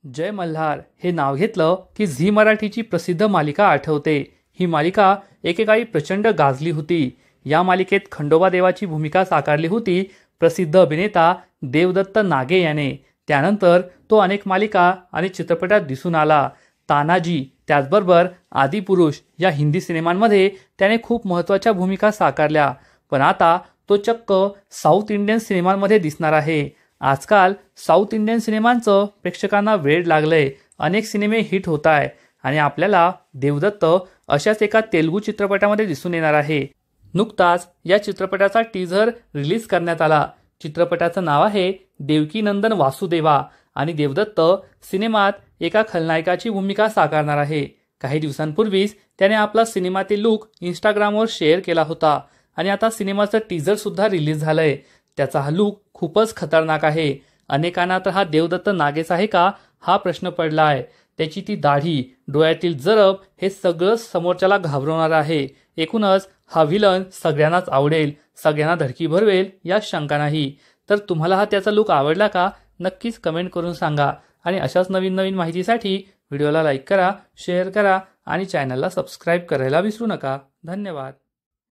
जय मल्हार हे नाव घेतलं की झी मराठीची प्रसिद्ध मालिका आठवते। ही मालिका एकेकाळी प्रचंड गाजली होती। या मालिकेत खंडोबा देवाची भूमिका साकारली होती प्रसिद्ध अभिनेता देवदत्त नागे याने। त्यानंतर तो अनेक मालिका आणि चित्रपटात दिसून आला। तानाजी त्याचबरोबर आदिपुरुष या हिंदी सिनेमांमध्ये त्याने खूप महत्त्वाच्या भूमिका साकारल्या। पण आता तो चक्क साऊथ इंडियन सिनेमांमध्ये दिसणार आहे। आजकाल साऊथ इंडियन सिनेमांचं प्रेक्षकांना वेड लागलंय। अनेक सिनेमे हिट होत आहे आणि आपल्याला देवदत्त अशाच एका तेलुगू चित्रपटामध्ये दिसून येणार आहे। नुकताच या चित्रपटाचा टीझर रिलीज करण्यात आला। चित्रपटाचं नाव आहे देवकी नंदन वासुदेवा आणि देवदत्त सिनेमात एका खलनायकाची भूमिका साकारणार आहे। काही दिवसांपूर्वीच त्याने आपला सिनेमातील लुक इंस्टाग्रामवर शेअर केला होता आणि आता सिनेमाचं टीझर सुद्धा रिलीज झालंय। त्याचा हा लुक खूपच खतरनाक आहे। अनेकांना तर हा देवदत्त नागेच आहे का हा प्रश्न पडला आहे। त्याची ती दाढी, डोळ्यातील जरब हे सगळं समोरच्याला घाबरवणार आहे। एकूणच हा विलन सगळ्यांनाच आवडेल, सगळ्यांना धडकी भरवेल यात शंका नाही। तर तुम्हाला हा त्याचा लुक आवडला का नक्कीच कमेंट करून सांगा आणि अशाच नवीन नवीन माहितीसाठी व्हिडिओला लाईक करा, शेअर करा आणि चॅनलला सबस्क्राईब करायला विसरू नका। धन्यवाद।